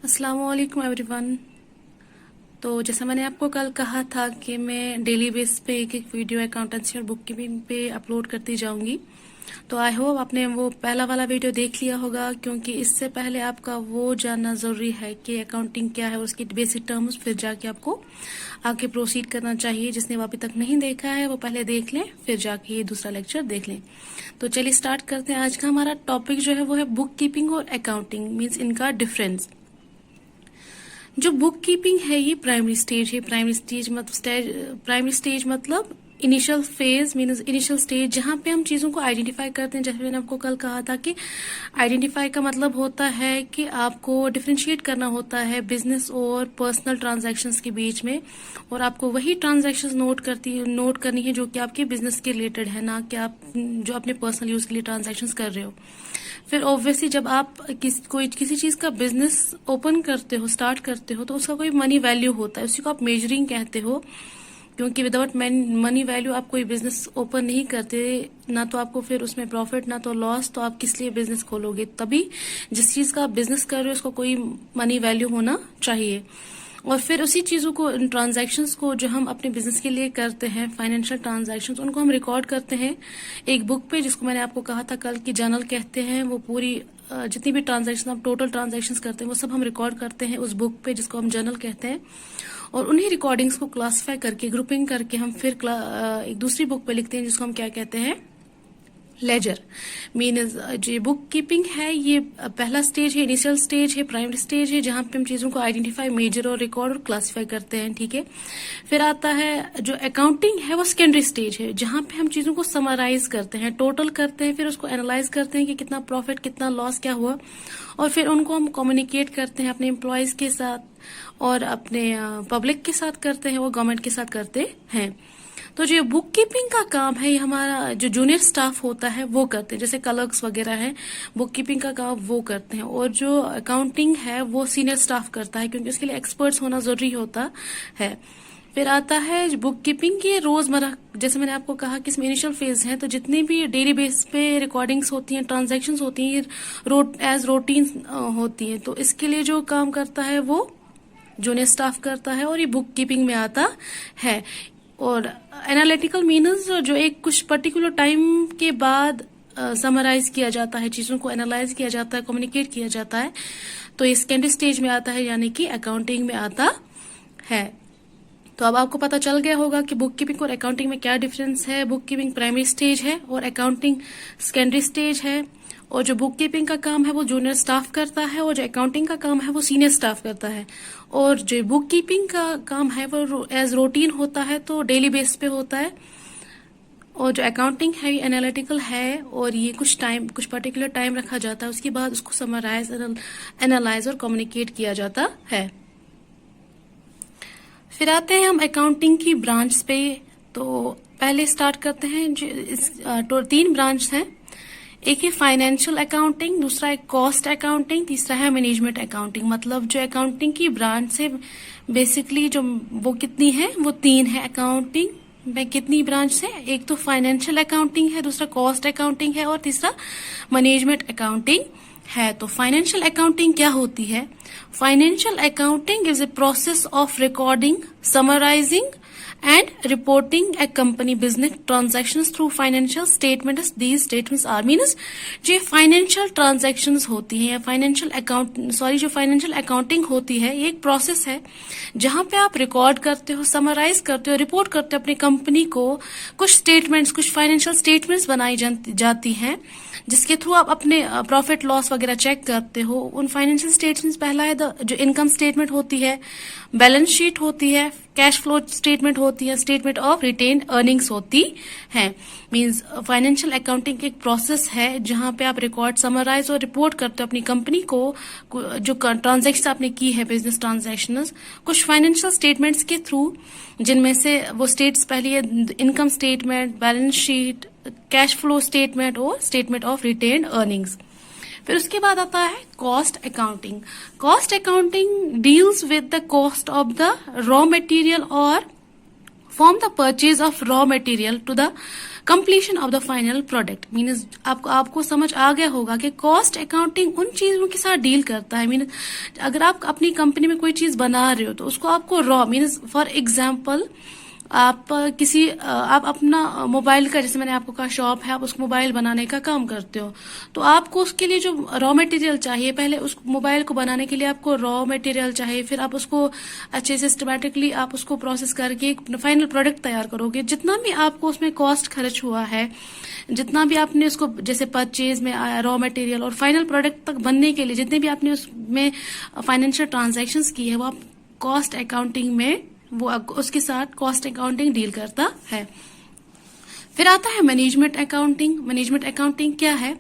अस्सलाम वालेकुम एवरीवन। तो जैसा मैंने आपको कल कहा था कि मैं डेली बेस पे एक एक वीडियो अकाउंटेंसी और बुक कीपिंग पे अपलोड करती जाऊंगी। तो आई होप आपने वो पहला वाला वीडियो देख लिया होगा, क्योंकि इससे पहले आपका वो जानना जरूरी है कि अकाउंटिंग क्या है, उसकी बेसिक टर्म्स, फिर जाके आपको आगे प्रोसीड करना चाहिए। जिसने वो अभी तक नहीं देखा है वो पहले देख लें, फिर जाके ये दूसरा लेक्चर देख लें। तो चलिए स्टार्ट करते हैं। आज का हमारा टॉपिक जो है वो है बुक कीपिंग और अकाउंटिंग, मीन्स इनका डिफरेंस। जो बुक कीपिंग है ये प्राइमरी स्टेज है। प्राइमरी स्टेज मतलब initial phase, means initial stage, जहां पे हम चीजों को आइडेंटिफाई करते हैं। जैसे मैंने आपको कल कहा था कि आइडेंटिफाई का मतलब होता है कि आपको डिफरेंशिएट करना होता है बिजनेस और पर्सनल ट्रांजैक्शंस के बीच में, और आपको वही ट्रांजैक्शंस नोट करनी है जो कि आपके बिजनेस के रिलेटेड है, ना कि आप जो अपने पर्सनल यूज के लिए ट्रांजैक्शंस कर रहे हो। फिर ऑब्वियसली जब आप किसी चीज का बिजनेस ओपन करते हो, स्टार्ट करते हो, तो उसका कोई मनी वैल्यू होता है, उसी को आप मेजरिंग कहते हो। क्योंकि विदाउट मनी वैल्यू आप कोई बिजनेस ओपन नहीं करते, ना तो आपको फिर उसमें प्रॉफिट ना तो लॉस, तो आप किस लिए बिजनेस खोलोगे। तभी जिस चीज का आप बिजनेस कर रहे हो उसको कोई मनी वैल्यू होना चाहिए। और फिर उसी चीजों को, ट्रांजैक्शंस को जो हम अपने बिजनेस के लिए करते हैं, फाइनेंशियल ट्रांजैक्शंस, उनको हम रिकॉर्ड करते हैं एक बुक पे, जिसको मैंने आपको कहा था कल की जर्नल कहते हैं। वो पूरी जितनी भी ट्रांजैक्शन आप टोटल ट्रांजैक्शंस करते हैं वो सब हम रिकॉर्ड करते हैं उस बुक पे, जिसको हम जर्नल कहते हैं। और उन्हीं रिकॉर्डिंग्स को क्लासिफाई करके, ग्रुपिंग करके हम फिर एक दूसरी बुक पे लिखते हैं, जिसको हम क्या कहते हैं, लेजर। मीन्स जो बुक कीपिंग है ये पहला स्टेज है, इनिशियल स्टेज है, प्राइमरी स्टेज है, जहां पे हम चीजों को आइडेंटिफाई, मेजर और रिकॉर्ड और क्लासिफाई करते हैं। ठीक है। फिर आता है जो अकाउंटिंग है, वो सेकेंडरी स्टेज है, जहां पे हम चीजों को समराइज करते हैं, टोटल करते हैं, फिर उसको एनालाइज करते हैं कि कितना प्रॉफिट, कितना लॉस, क्या हुआ, और फिर उनको हम कम्युनिकेट करते हैं अपने एम्प्लॉयज के साथ और अपने पब्लिक के साथ करते हैं, वो गवर्नमेंट के साथ करते हैं। तो जो बुक कीपिंग का काम है ये हमारा जो जूनियर स्टाफ होता है वो करते हैं, जैसे क्लर्क्स वगैरह हैं, बुक कीपिंग का काम वो करते हैं। और जो अकाउंटिंग है वो सीनियर स्टाफ करता है, क्योंकि उसके लिए एक्सपर्ट्स होना जरूरी होता है। फिर आता है बुक कीपिंग की रोजमर्रा, जैसे मैंने आपको कहा कि इसमें इनिशियल फेज है, तो जितनी भी डेली बेस पे रिकॉर्डिंग्स होती हैं, ट्रांजैक्शंस होती हैं, एज रूटीन होती हैं। तो इसके लिए जो काम करता है वो जूनियर स्टाफ करता है, और ये बुक कीपिंग में आता है। और एनालिटिकल मीन्स जो एक कुछ पर्टिकुलर टाइम के बाद समराइज किया जाता है, चीजों को एनालाइज किया जाता है, कम्युनिकेट किया जाता है, तो ये सेकेंडरी स्टेज में आता है, यानी कि अकाउंटिंग में आता है। तो अब आपको पता चल गया होगा कि बुक कीपिंग और अकाउंटिंग में क्या डिफरेंस है। बुक कीपिंग प्राइमरी स्टेज है और अकाउंटिंग सेकेंडरी स्टेज है। और जो बुक कीपिंग का काम है वो जूनियर स्टाफ करता है, और जो अकाउंटिंग का काम है वो सीनियर स्टाफ करता है। और जो बुक कीपिंग का काम है वो एज रूटीन होता है, तो डेली बेस पे होता है। और जो अकाउंटिंग है ये एनालिटिकल है, और ये कुछ पर्टिकुलर टाइम रखा जाता है, उसके बाद उसको समराइज, एनालाइज और कम्युनिकेट किया जाता है। फिर आते हैं हम अकाउंटिंग की ब्रांच पे। तो पहले स्टार्ट करते हैं, जो 3 ब्रांच हैं। एक है फाइनेंशियल अकाउंटिंग, दूसरा है कॉस्ट अकाउंटिंग, तीसरा है मैनेजमेंट अकाउंटिंग। मतलब जो अकाउंटिंग की ब्रांच है बेसिकली जो वो कितनी है, वो 3 है। अकाउंटिंग में कितनी ब्रांच है, एक तो फाइनेंशियल अकाउंटिंग है, दूसरा कॉस्ट अकाउंटिंग है, और तीसरा मैनेजमेंट अकाउंटिंग है। तो फाइनेंशियल अकाउंटिंग क्या होती है? Financial accounting is a process of recording, summarising and reporting a company business transactions through financial statements. These statements are means जो फाइनेंशियल ट्रांजैक्शंस होती हैं, या जो फाइनेंशियल अकाउंटिंग होती है, ये एक प्रोसेस है जहां पे आप रिकॉर्ड करते हो, समराइज करते हो, रिपोर्ट करते हो अपनी कंपनी को। कुछ फाइनेंशियल स्टेटमेंट्स बनाई जाती हैं, जिसके थ्रू आप अपने प्रॉफिट लॉस वगैरह चेक करते हो। उन फाइनेंशियल स्टेटमेंट्स, पहला है जो इनकम स्टेटमेंट होती है, बैलेंस शीट होती है, कैश फ्लो स्टेटमेंट होती है, स्टेटमेंट ऑफ रिटेन्ड अर्निंग्स होती है। मींस फाइनेंशियल अकाउंटिंग एक प्रोसेस है जहां पे आप रिकॉर्ड, समराइज और रिपोर्ट करते हो अपनी कंपनी को, जो ट्रांजैक्शन आपने की है, बिजनेस ट्रांजैक्शन, कुछ फाइनेंशियल स्टेटमेंट्स के थ्रू, जिनमें से वो स्टेट्स पहले है income statement, balance sheet, cash flow statement और स्टेटमेंट ऑफ रिटेन्ड अर्निंग्स। फिर उसके बाद आता है cost accounting. Cost accounting deals with the cost of the raw material और from the purchase of raw material to the completion of the final product means आपको समझ आ गया होगा कि कॉस्ट अकाउंटिंग उन चीजों के साथ डील करता है। मीन्स अगर आप अपनी कंपनी में कोई चीज बना रहे हो तो उसको आपको रॉ मीन्स फॉर एग्जाम्पल आप आप अपना मोबाइल का, जैसे मैंने आपको कहा शॉप है, आप उसको मोबाइल बनाने का काम करते हो, तो आपको उसके लिए जो रॉ मटेरियल चाहिए, पहले उस मोबाइल को बनाने के लिए आपको रॉ मटेरियल चाहिए, फिर आप उसको अच्छे सिस्टमैटिकली आप उसको प्रोसेस करके एक फाइनल प्रोडक्ट तैयार करोगे। जितना भी आपको उसमें कॉस्ट खर्च हुआ है, जितना भी आपने उसको जैसे परचेज में रॉ मटेरियल और फाइनल प्रोडक्ट तक बनने के लिए जितने भी आपने उसमें फाइनेंशियल ट्रांजैक्शंस की है, वो आप कॉस्ट अकाउंटिंग में वो उसके साथ कॉस्ट अकाउंटिंग डील करता है। फिर आता है मैनेजमेंट अकाउंटिंग। मैनेजमेंट अकाउंटिंग क्या है?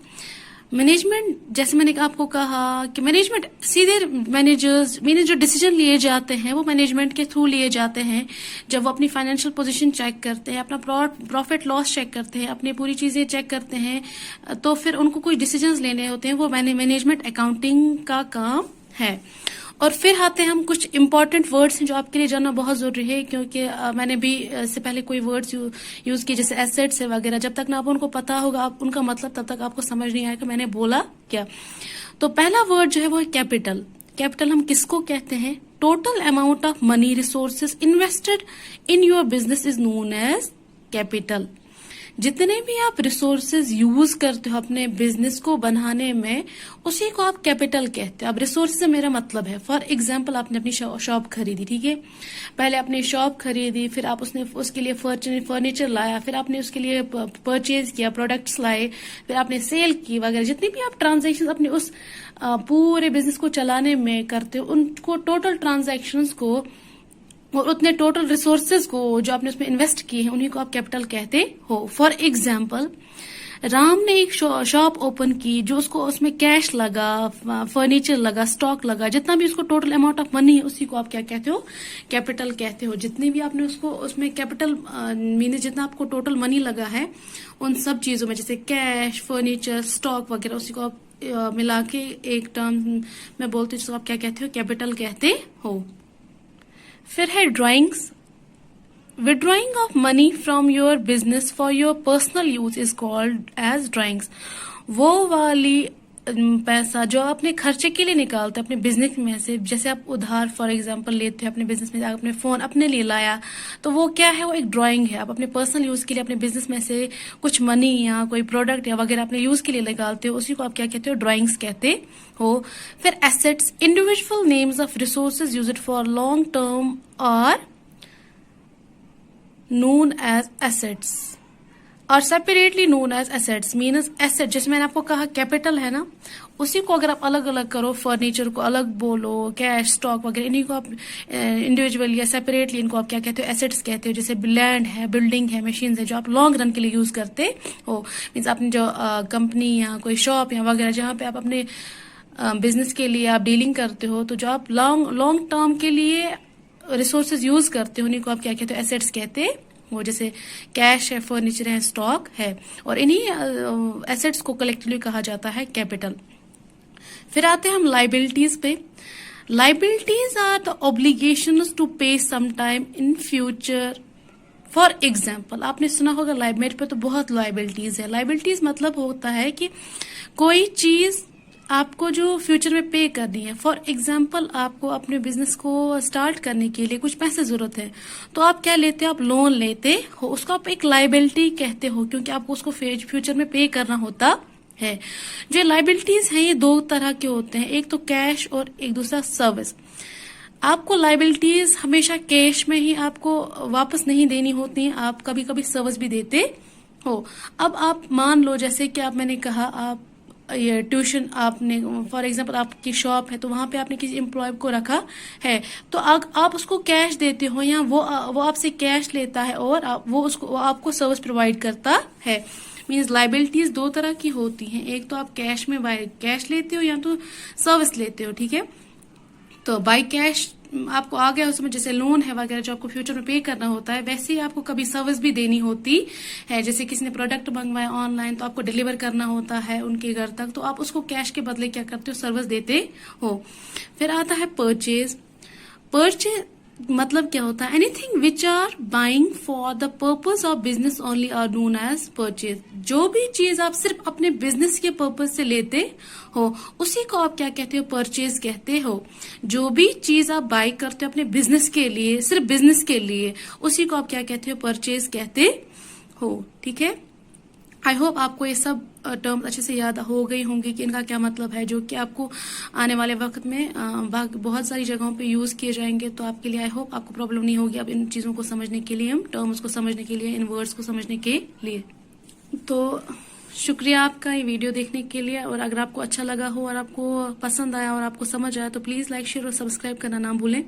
मैनेजमेंट, जैसे मैंने आपको कहा कि मैनेजमेंट सीधे मैनेजर्स जो डिसीजन लिए जाते हैं वो मैनेजमेंट के थ्रू लिए जाते हैं। जब वो अपनी फाइनेंशियल पोजीशन चेक करते हैं, अपना प्रॉफिट लॉस चेक करते हैं, अपनी पूरी चीजें चेक करते हैं, तो फिर उनको कुछ डिसीजंस लेने होते हैं, वो मैनेजमेंट अकाउंटिंग का काम है। और फिर आते हैं हम कुछ इंपॉर्टेंट वर्ड्स हैं जो आपके लिए जानना बहुत जरूरी है, क्योंकि मैंने भी इससे पहले कोई वर्ड्स यूज किए जैसे एसेट्स है वगैरह, जब तक ना आप उनको पता होगा आप उनका मतलब तब तक आपको समझ नहीं आएगा मैंने बोला क्या। तो पहला वर्ड जो है वो है कैपिटल। कैपिटल हम किसको कहते हैं? Total amount of money resources invested in your business is known as capital. जितने भी आप रिसोर्सेज यूज करते हो अपने बिजनेस को बनाने में, उसी को आप कैपिटल कहते हो। अब रिसोर्स से मेरा मतलब है, फॉर एग्जांपल आपने अपनी शॉप खरीदी, ठीक है, पहले आपने शॉप खरीदी, फिर आप उसके लिए फर्नीचर लाया, फिर आपने उसके लिए परचेज किया, प्रोडक्ट्स लाए, फिर आपने सेल की वगैरह, जितनी भी आप ट्रांजेक्शन अपने उस पूरे बिजनेस को चलाने में करते हो, उनको टोटल ट्रांजेक्शन्स को और उतने टोटल रिसोर्सेज को जो आपने उसमें इन्वेस्ट किए हैं उन्हीं को आप कैपिटल कहते हो। फॉर एग्जाम्पल राम ने एक शॉप ओपन की, जो उसको उसमें कैश लगा, फर्नीचर लगा, स्टॉक लगा, जितना भी उसको टोटल अमाउंट ऑफ मनी है उसी को आप क्या कहते हो? कैपिटल कहते हो। जितनी भी आपने उसको उसमें कैपिटल मीन जितना आपको टोटल मनी लगा है उन सब चीजों में, जैसे कैश, फर्नीचर, स्टॉक वगैरह, उसी को आप मिला के एक टर्म में बोलते हो जिसको आप क्या कहते हो? कैपिटल कहते हो। फिर है drawings. Withdrawing of money from your business for your personal use is called as drawings. वो वाली पैसा जो आप अपने खर्चे के लिए निकालते हैं अपने बिजनेस में से, जैसे आप उधार फॉर एग्जांपल लेते हैं अपने बिजनेस में, आपने फोन अपने लिए लाया, तो वो क्या है? वो एक ड्राइंग है। आप अपने पर्सनल यूज के लिए अपने बिजनेस में से कुछ मनी या कोई प्रोडक्ट या वगैरह अपने यूज के लिए निकालते हो, उसी को आप क्या कहते हो? ड्राइंग्स कहते हो। फिर assets, individual names of resources used for long term are known as assets और separately known as assets. Means asset, जैसे मैंने आपको कहा कैपिटल है ना, उसी को अगर आप अलग अलग करो, फर्नीचर को अलग बोलो, कैश, स्टॉक वगैरह, इन्हीं को आप इंडिविजुअल या सेपरेटली इनको आप क्या कहते हो? एसेट्स कहते हो। जैसे लैंड है, बिल्डिंग है, मशीन है, जो आप लॉन्ग रन के लिए यूज करते हो। मीन्स आपने जो कंपनी या कोई शॉप या वगैरह जहां पे आप अपने बिजनेस के लिए आप डीलिंग करते हो, तो जो आप लॉन्ग टर्म के लिए रिसोर्सेज यूज करते हो उन्हीं को आप क्या कहते हो? एसेट्स कहते वो। जैसे कैश है, फर्नीचर है, स्टॉक है, और इन्हीं एसेट्स को कलेक्टिवली कहा जाता है कैपिटल। फिर आते हैं हम लाइबिलिटीज पे। Liabilities are the obligations to pay some time in future. For example आपने सुना होगा मेरे पे तो बहुत लाइबिलिटीज है। लाइबिलिटीज मतलब होता है कि कोई चीज आपको जो फ्यूचर में पे करनी है। फॉर एग्जाम्पल आपको अपने बिजनेस को स्टार्ट करने के लिए कुछ पैसे जरूरत है, तो आप क्या लेते हो? आप लोन लेते हो, उसको आप एक लाइबिलिटी कहते हो, क्योंकि आपको उसको फ्यूचर में पे करना होता है। जो लाइबिलिटीज हैं ये दो तरह के होते हैं, एक तो कैश और एक दूसरा सर्विस। आपको लाइबिलिटीज हमेशा कैश में ही आपको वापस नहीं देनी होती हैं, आप कभी कभी सर्विस भी देते हो। अब आप मान लो जैसे कि मैंने कहा आप ये ट्यूशन आपने फॉर एग्जांपल आपकी शॉप है, तो वहां पे आपने किसी एम्प्लॉय को रखा है, तो आप उसको कैश देते हो या वो आपसे कैश लेता है और वो आपको सर्विस प्रोवाइड करता है। मीन्स लाइबिलिटीज दो तरह की होती हैं, एक तो आप कैश में बाय कैश लेते हो या तो सर्विस लेते हो, ठीक है। तो बाय कैश आपको आ गया उसमें, जैसे लोन है वगैरह जो आपको फ्यूचर में पे करना होता है, वैसे ही आपको कभी सर्विस भी देनी होती है। जैसे किसी ने प्रोडक्ट मंगवाया ऑनलाइन, तो आपको डिलीवर करना होता है उनके घर तक, तो आप उसको कैश के बदले क्या करते हो? सर्विस देते हो। फिर आता है परचेज। मतलब क्या होता है, anything which are buying for the purpose of business only are known as purchase. जो भी चीज आप सिर्फ अपने बिजनेस के पर्पज से लेते हो उसी को आप क्या कहते हो, परचेज कहते हो। जो भी चीज आप बाई करते हो अपने बिजनेस के लिए, सिर्फ बिजनेस के लिए, उसी को आप क्या कहते हो, परचेज कहते हो। ठीक है, आई होप आपको ये सब टर्म्स अच्छे से याद हो गई होंगी कि इनका क्या मतलब है, जो कि आपको आने वाले वक्त में बहुत सारी जगहों पे यूज किए जाएंगे। तो आपके लिए आई होप आपको प्रॉब्लम नहीं होगी अब इन चीजों को समझने के लिए, टर्म्स को समझने के लिए, इन वर्ड्स को समझने के लिए। तो शुक्रिया आपका ये वीडियो देखने के लिए, और अगर आपको अच्छा लगा हो और आपको पसंद आया और आपको समझ आया तो प्लीज लाइक, शेयर और सब्सक्राइब करना ना भूलें।